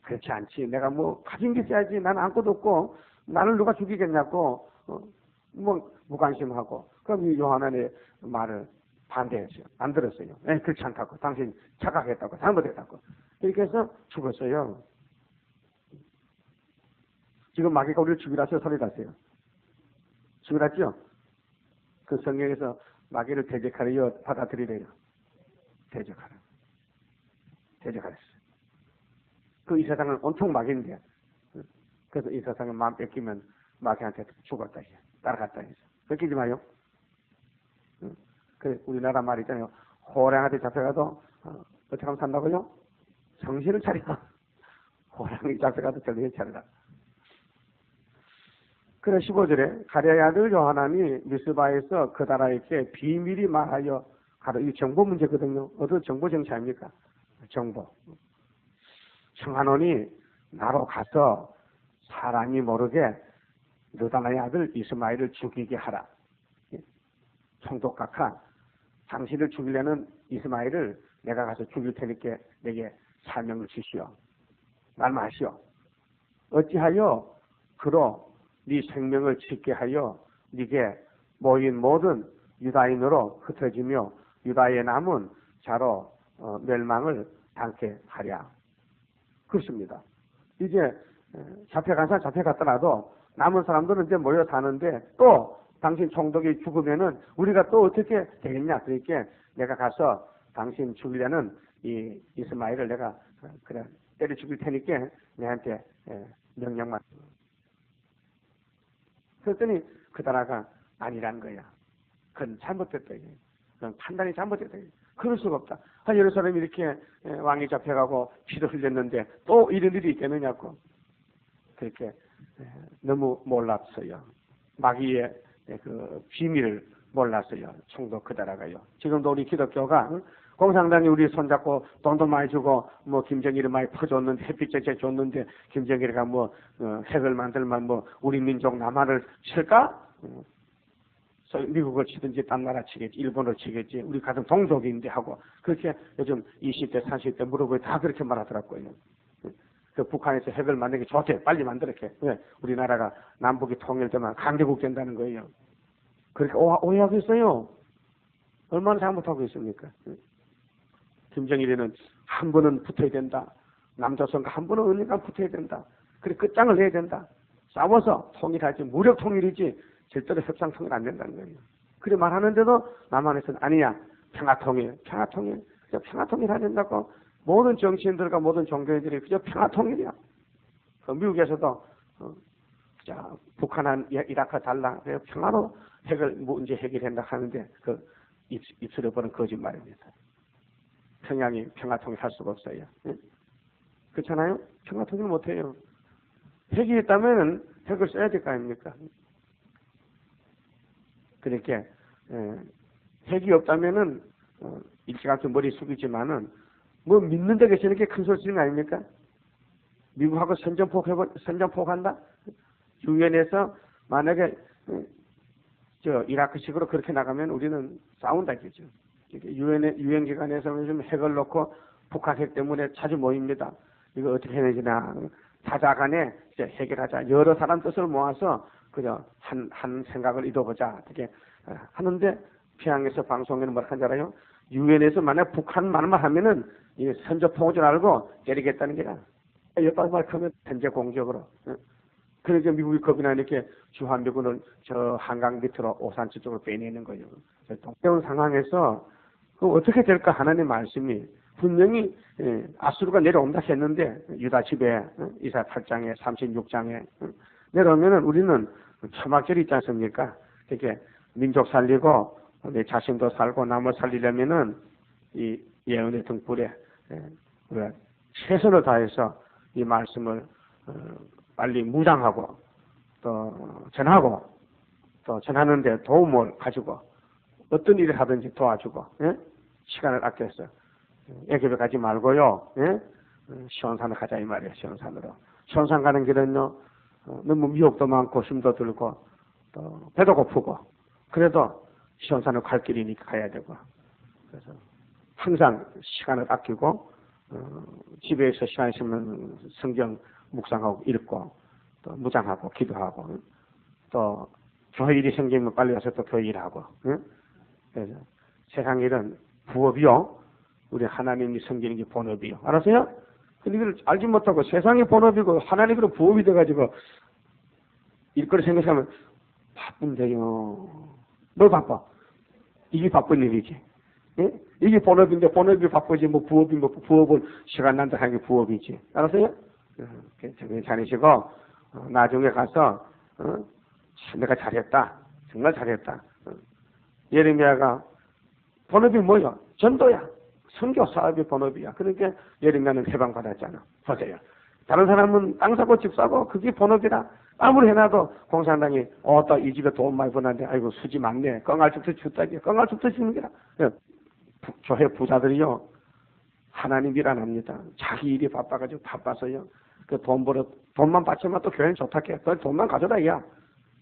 그렇지 않지. 내가 뭐 가진 게 있어야지. 나는 아무것도 없고 나를 누가 죽이겠냐고 무관심하고. 그럼 이 요하나의 말을 반대했어요. 안 들었어요. 그렇지 않다고. 당신 착각했다고. 잘못했다고. 이렇게 해서 죽었어요. 지금 마귀가 우리를 죽이라서 소리 났어요. 죽이랐죠? 그 성경에서 마귀를 대적하려 받아들이래요. 대적하라. 대적하랬어요. 그 이 세상은 온통 마귀인데 그래서 이 세상을 마음 뺏기면 마귀한테 죽었다 해요. 따라갔다 해서. 뺏기지 마요. 그 우리나라 말 있잖아요. 호랑이한테 잡혀가도 어떻게 하면 산다고요? 정신을 차려. 호랑이 잡혀가도 정신을 차려라. 그래 15절에 가랴의 아들 요하나니 미스바에서 그 나라에게 비밀이 말하여 가라. 이 정보 문제거든요. 어떤 정보 정치 아닙니까? 정보. 청하노니 나로 가서 사람이 모르게 느다나의 아들 이스마엘을 죽이게 하라. 총독각하, 당신을 죽이려는 이스마엘을 내가 가서 죽일 테니까 내게 사명을 주시오. 말마시오. 어찌하여 그로 네 생명을 지게 하여 네게 모인 모든 유다인으로 흩어지며 유다의 남은 자로 멸망을 당케 하랴. 그렇습니다. 이제 잡혀간 사람 잡혀갔더라도 남은 사람들은 이제 모여 사는데 또 당신 총독이 죽으면은 우리가 또 어떻게 되겠냐. 그러니까 내가 가서 당신 죽이려는 이 이스마엘을 내가 그래 때려 죽일 테니까 내한테 명령만. 그랬더니 그 나라가 아니란 거야. 그건 잘못됐다. 그건 판단이 잘못됐다. 그럴 수가 없다. 예루살렘이 이렇게 왕이 잡혀가고 피도 흘렸는데 또 이런 일이 있겠느냐고. 그렇게 너무 몰랐어요. 마귀의 그 비밀을 몰랐어요. 총독 그 나라가요. 지금도 우리 기독교가 공산당이 우리 손잡고 돈도 많이 주고 뭐 김정일이 많이 퍼줬는데 햇빛 제재 줬는데 김정일이가 뭐 핵을 만들면 뭐 우리 민족 남한을 칠까? 미국을 치든지 딴 나라 치겠지, 일본을 치겠지, 우리 같은 동족인데 하고 그렇게 요즘 20대, 30대 물어보고 다 그렇게 말하더라고요. 그 북한에서 핵을 만들기 좋대, 빨리 만들게. 왜? 우리나라가 남북이 통일되면 강대국 된다는 거예요. 그렇게 오해하고 있어요. 얼마나 잘못하고 있습니까? 김정일이는 한 번은 붙어야 된다. 남조선과 한 번은 언젠가 붙어야 된다. 그래 끝장을 내야 된다. 싸워서 통일하지, 무력 통일이지 절대로 협상 통일 안 된다는 거예요. 그래 말하는데도 남한에서는 아니야. 평화통일, 평화통일. 그저 평화통일 해야 된다고 모든 정치인들과 모든 종교인들이 그저 평화통일이야. 미국에서도 북한한 이라크 달라. 평화로 문제 해결한다 하는데 그 입술에 보는 거짓말입니다. 평양이 평화통일 할 수가 없어요. 그렇잖아요? 평화통일 못해요. 핵이 있다면 핵을 써야 될 거 아닙니까? 그러니까 핵이 없다면은 일찌감치 머리 숙이지만은 뭐 믿는 데 계시는 게 큰 소식 아닙니까? 미국하고 선전포고 한다? 유엔에서 만약에 이라크식으로 그렇게 나가면 우리는 싸운다 이거죠. 유엔 기관에서 요즘 핵을 놓고 북한 핵 때문에 자주 모입니다. 이거 어떻게 해야 되나? 다자간에 이제 해결하자. 여러 사람 뜻을 모아서 그저 한 생각을 이뤄보자. 어떻게 하는데 평양에서 방송에는 뭐라 하는 줄 알아요? 유엔에서 만약 북한 말만 하면은 이 선전포고인 줄 알고 때리겠다는 게야. 옆방 말 하면 현재 공격으로. 그러니까 미국이 겁이 나니까 주한미군을 저 한강 밑으로 오산치 쪽으로 빼내는 거예요. 이런 상황에서 어떻게 될까 하나님의 말씀이 분명히 아수르가 내려온다 했는데 유다 집에 이사야 8장에 36장에 내려오면은 우리는 초막절이 있지 않습니까? 이렇게 민족 살리고 내 자신도 살고 남을 살리려면은 이 예언의 등불에 우리가 최선을 다해서 이 말씀을 빨리 무장하고 또 전하고 또 전하는데 도움을 가지고 어떤 일을 하든지 도와주고 시간을 아껴서 애굽에 가지 말고요. 시온산을 가자 이 말이에요. 시온산으로. 시온산 가는 길은요. 너무 미혹도 많고 힘도 들고 또 배도 고프고 그래도 시온산을 갈 길이니까 가야 되고 그래서 항상 시간을 아끼고 집에서 시간 있으면 성경 묵상하고 읽고 또 무장하고 기도하고 또 교회 일이 생기면 빨리 와서 또 교회 일하고 그래서 세상 일은 부업이요. 우리 하나님이 섬기는 게 본업이요. 알았어요? 근데 이걸 알지 못하고 세상이 본업이고 하나님으로 부업이 돼가지고 일거리 생각하면 바쁜데요. 뭘 바빠? 이게 바쁜 일이지. 예? 이게 본업인데 본업이 바쁘지 뭐 부업이 뭐 부업은 시간 난다 하는 게 부업이지. 알았어요? 괜찮으시고 나중에 가서 내가 잘했다. 정말 잘했다. 예레미야가 본업이 뭐야? 전도야. 선교 사업이 본업이야. 그러니까 예레미야는 해방받았잖아. 보세요. 다른 사람은 땅 사고 집 사고 그게 본업이라 아무리 해놔도 공산당이 또 이 집에 돈 많이 버는데 아이고 수지 많네. 껑알죽도 줬다기. 껑알죽도 주는 게라. 교회 부자들이요. 하나님 일 안 합니다. 자기 일이 바빠가지고 바빠서요. 그 돈만 받지만 또 교회는 좋다게. 너 돈만 가져다 야.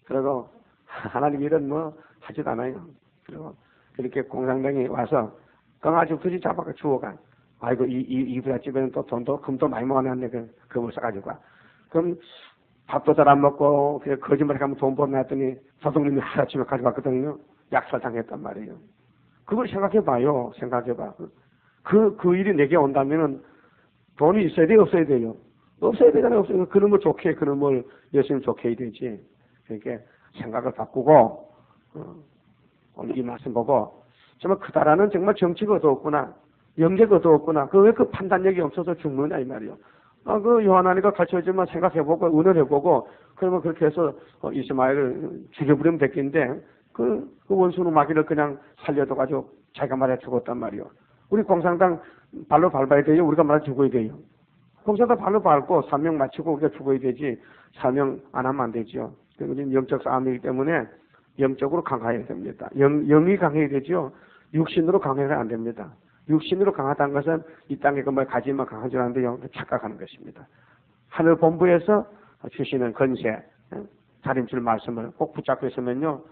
그리고 하나님 일은 뭐 하지도 않아요. 그리고 그렇게 공산당이 와서 강아지 굳이 잡아가 주워가. 아이고 이 부잣집에는 또 돈도 금도 많이 모아놨네. 그걸 사가지고 가. 그럼 밥도 잘 안 먹고 그냥 거짓말 하면 돈 벌어놨더니 도둑님이 하루아침에 가져갔거든요. 약살당했단 말이에요. 그걸 생각해봐요. 생각해봐. 그 일이 내게 온다면은 돈이 있어야 돼요, 없어야 돼요? 없어야 되잖아요. 없어야. 그놈을 좋게, 그놈을 예수님 좋게 해야 되지. 그러니까 생각을 바꾸고 오늘 이 말씀 보고 정말 그다라는 정말 정치가 어두웠구나, 영계가 어두웠구나. 그 왜 그 판단력이 없어서 죽느냐 이 말이요. 그 요한아니가 가르쳐주지만 생각해보고 의논해보고 그러면 그렇게 해서 이스마엘을 죽여버리면 됐겠는데 그 원수는 마귀를 그냥 살려둬가지고 자기가 말해 죽었단 말이요. 우리 공산당 발로 밟아야 돼요. 우리가 말해 죽어야 돼요. 공산당 발로 밟고 사명 마치고 우리가 죽어야 되지 사명 안 하면 안 되죠. 우리는 영적 싸움이기 때문에 영적으로 강해야 됩니다. 영이 강해야 되죠. 육신으로 강해서는 안 됩니다. 육신으로 강하다는 것은 이 땅에 그말 가지만 강한 줄 아는데요. 착각하는 것입니다. 하늘 본부에서 주시는 건세, 다림줄 말씀을 꼭 붙잡고 있으면요.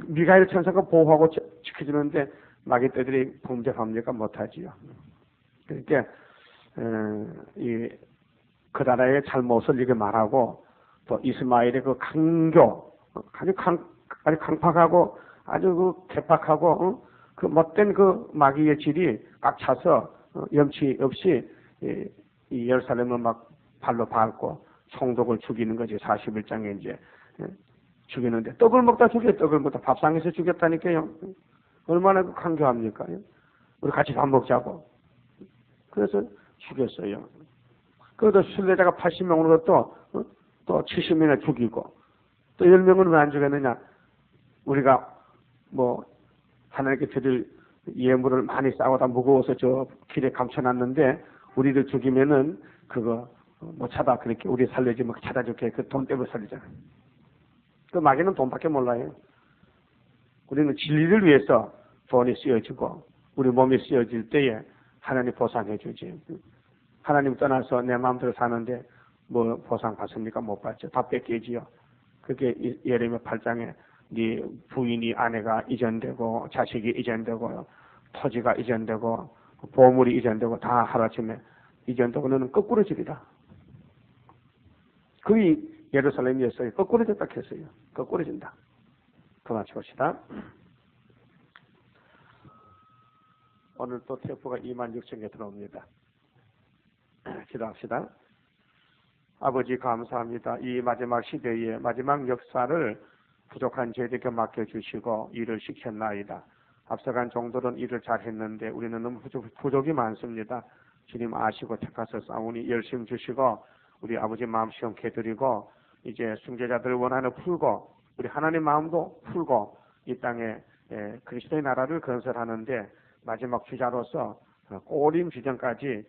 미가엘 천사가 보호하고 지켜주는데 마귀 떼들이 범죄합니까? 못하지요. 그러니까 그 나라의 잘못을 이렇게 말하고 또 이스마엘의 그 강교, 아주 강팍하고 아주 그 개팍하고 그 못된 그 마귀의 질이 꽉 차서 염치 없이 이 예루살렘을 막 발로 밟고 총독을 죽이는 거지. 41장에 이제 죽이는데 떡을 먹다 죽여. 떡을 먹다 밥상에서 죽였다니까요. 얼마나 강교합니까? 우리 같이 밥 먹자고. 그래서 죽였어요. 그것도 순례자가 80명으로 또 70명이나 죽이고 또 10명은 왜 안 죽였느냐? 우리가 뭐 하나님께 드릴 예물을 많이 싸우다 무거워서 저 길에 감춰놨는데 우리를 죽이면은 그거 못 찾아. 그렇게 우리 살려지 뭐 찾아줄게. 그 돈 때문에 살리잖아. 그 마귀는 돈밖에 몰라요. 우리는 진리를 위해서 돈이 쓰여지고 우리 몸이 쓰여질 때에 하나님 보상해 주지. 하나님 떠나서 내 마음대로 사는데 뭐 보상 받습니까? 못 받죠. 다 뺏기지요. 그게 예레미야 8장에 네 부인이 아내가 이전되고 자식이 이전되고 토지가 이전되고 보물이 이전되고 다 하루아침에 이전되고 너는 거꾸로 지리라. 그게 예루살렘이었어요. 거꾸로 졌다 했어요. 거꾸로 진다. 그만 칩시다. 오늘 또 태포가 26,000개 들어옵니다. 기도합시다. 아버지 감사합니다. 이 마지막 시대의 마지막 역사를 부족한 저희들에게 맡겨주시고 일을 시켰나이다. 앞서간 종들은 일을 잘했는데 우리는 너무 부족이 많습니다. 주님 아시고 택하셔 싸우니 열심 주시고 우리 아버지 마음 시험케 해드리고 이제 순교자들을 원하는 풀고 우리 하나님 마음도 풀고 이 땅에 그리스도의 나라를 건설하는데 마지막 주자로서 꼬림 지점까지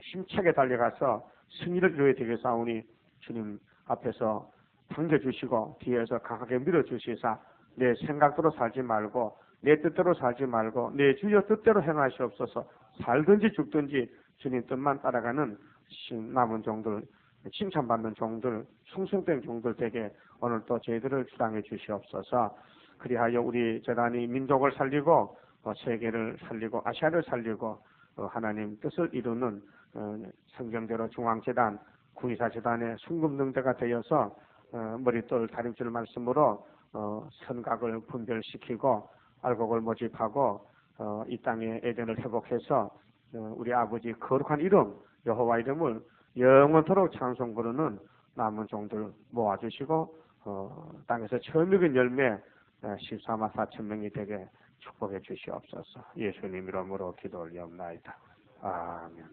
힘차게 달려가서 승리를 이루어야 되겠사오니 주님 앞에서 당겨주시고 뒤에서 강하게 밀어주시사 내 생각대로 살지 말고 내 뜻대로 살지 말고 내 주여 뜻대로 행하시옵소서. 살든지 죽든지 주님 뜻만 따라가는 남은 종들, 칭찬받는 종들, 충성된 종들 되게 오늘 또 저희들을 주장해 주시옵소서. 그리하여 우리 재단이 민족을 살리고 세계를 살리고 아시아를 살리고 하나님 뜻을 이루는 성경대로 중앙재단, 구이사재단의 순금능대가 되어서 머릿돌 다림줄 말씀으로 선각을 분별시키고 알곡을 모집하고 이 땅의 에덴을 회복해서 우리 아버지 거룩한 이름 여호와 이름을 영원토록 찬송 부르는 남은 종들 모아주시고 땅에서 처음 익은 열매 14만 4천 명이 되게 축복해 주시옵소서. 예수님 이름으로 기도 올리옵나이다. 아멘.